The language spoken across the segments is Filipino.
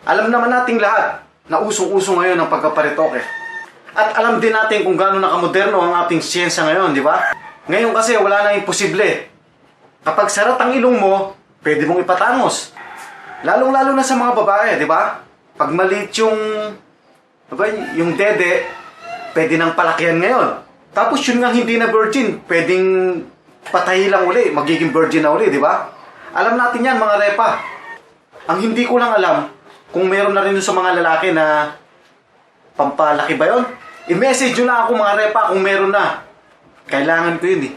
Alam naman nating lahat na usong-uso ngayon ang pagkaparetoke. At alam din natin kung gaano nakamoderno ang ating siyensya ngayon, di ba? Ngayon kasi wala nang imposible. Kapag sarat ang ilong mo, pwede mong ipatangos. Lalong-lalo na sa mga babae, di ba? Pag maliit yung dede, pwede nang palakihan ngayon. Tapos yun nga hindi na virgin, pwedeng patahi lang uli, magiging virgin na uli, di ba? Alam natin yan mga repa. Ang hindi ko lang alam, kung meron na rin sa mga lalaki na pampalaki ba yun? I-message nyo na ako mga repa kung meron na. Kailangan ko yun eh.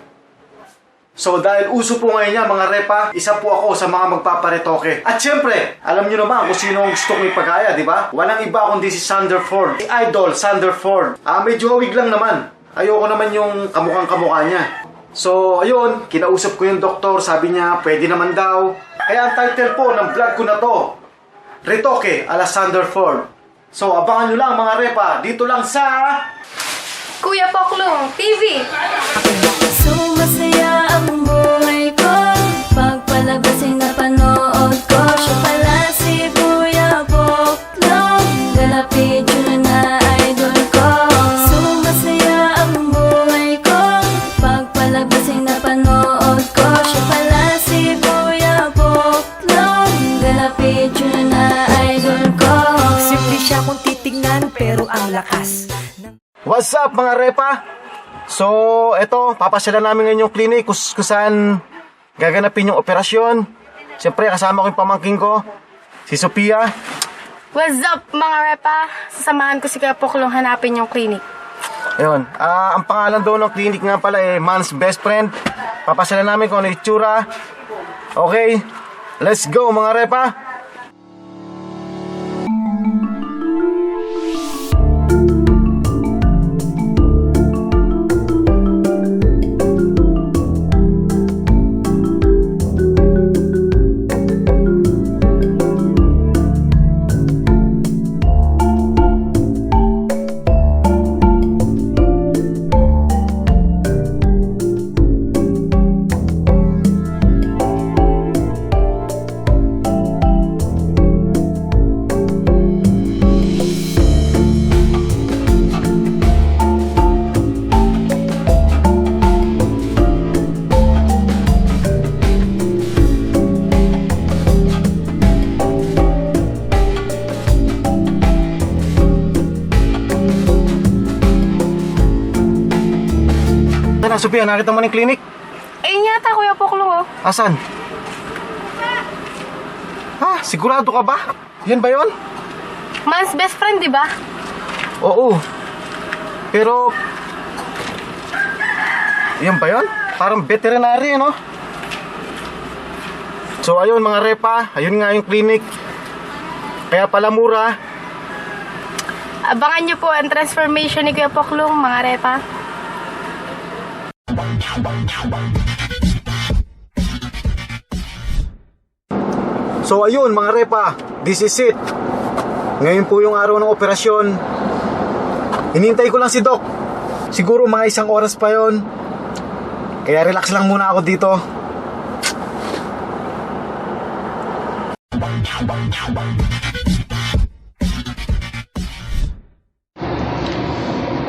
So dahil uso po ngayon yan mga repa, isa po ako sa mga magpaparetoke. At syempre, alam nyo naman kung sino ang gusto kong ipagaya, di ba? Walang iba kundi si Sander Ford. Si Idol, Sander Ford. Medyo hawig lang naman. Ayoko naman yung kamukhang-kamukha niya. So ayun, kinausap ko yung doktor, sabi niya pwede naman daw. Kaya ang title po ng vlog ko na to, Retoke ala Sander Ford. So abangan nyo lang mga repa, dito lang sa Kuya Poklong TV. So masaya ang buhay ko pagpalabas ay napanood ko. Siya pala si Kuya Poklong, galapid yun na idol ko. So masaya ang buhay ko pagpalabas ay napanood ko. Siya pala si Kuya Poklong, galapid yun na idol ko. Simple siya kung titignan pero ang lakas. What's up mga repa? So, eto, papasyalan namin ngayon yung clinic kung saan gaganapin yung operasyon. Siyempre, kasama ko yung pamangking ko, si Sophia. What's up mga repa? Sasamahan ko si Kuya Poklong hanapin yung clinic. Ayun, ang pangalan daw ng clinic nga pala Man's Best Friend. Papasyalan namin kung ano yung itsura. Okay, let's go mga repa. Sophia, nakita mo ng clinic? Ayun yata Kuya Poklong oh. Asan? Sigurado ka ba? Yan ba yon? Man's Best Friend, di ba? Oo. Pero yan ba yon? Parang veterinary, no? So ayun mga repa, ayun nga yung clinic. Kaya pala mura. Abangan nyo po ang transformation ni Kuya Poklong mga repa. So ayun mga repa, this is it. Ngayon po yung araw ng operasyon. Hinintay ko lang si Doc. Siguro mga 1 oras pa yon. Kaya relax lang muna ako dito.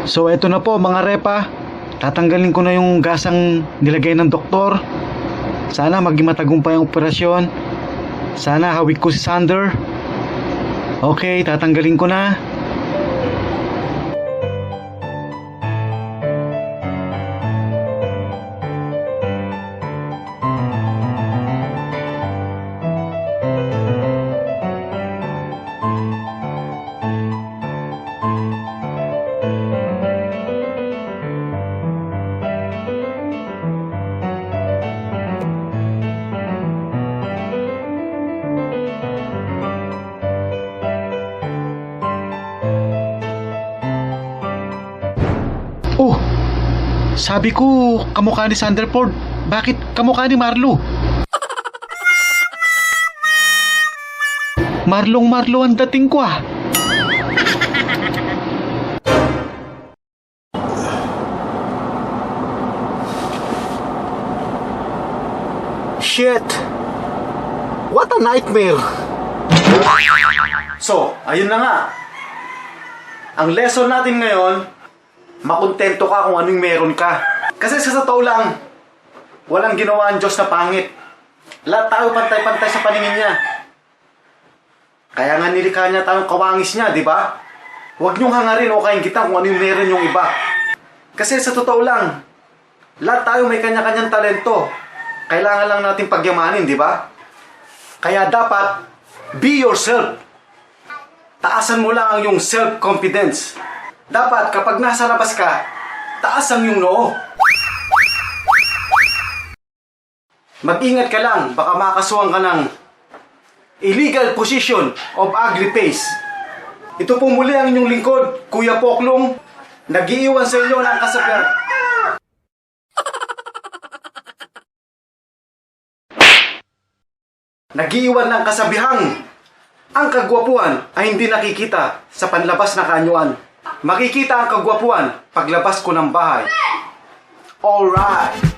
So eto na po mga repa. Tatanggalin ko na yung gasang nilagay ng doktor. Sana maging matagumpay ang operasyon. Sana hawig ko si Sander. Okay, tatanggalin ko na. Oh, sabi ko kamukha ni Sander Ford. Bakit kamukha ni Marlo? Marlong-Marlo ang dating ko ah. Shit! What a nightmare! So, ayun na nga. Ang lesson natin ngayon, makontento ka kung anong meron ka. Kasi sa totoo lang, walang ginawa ang Diyos na pangit. Lahat tayo pantay-pantay sa paningin niya. Kaya nga nilikha niya tayong kawangis niya, di ba? Huwag niyong hangarin o kaingitan kung anong meron yung iba. Kasi sa totoo lang, lahat tayo may kanya-kanyang talento. Kailangan lang natin pagyamanin, di ba? Kaya dapat, be yourself. Taasan mo lang ang iyong self-confidence. Dapat kapag nasa labas ka, taas ang iyong noo. Mag-ingat ka lang, baka makasuhan ka ng illegal position of ugly face. Ito po muli ang inyong lingkod, Kuya Poklong, nag-iiwan sa inyo ng kasabihan. Nag-iiwan ng kasabihang, ang kagwapuan ay hindi nakikita sa panlabas na kaanyuan. Makikita ang kagwapuan paglabas ko ng bahay. Alright!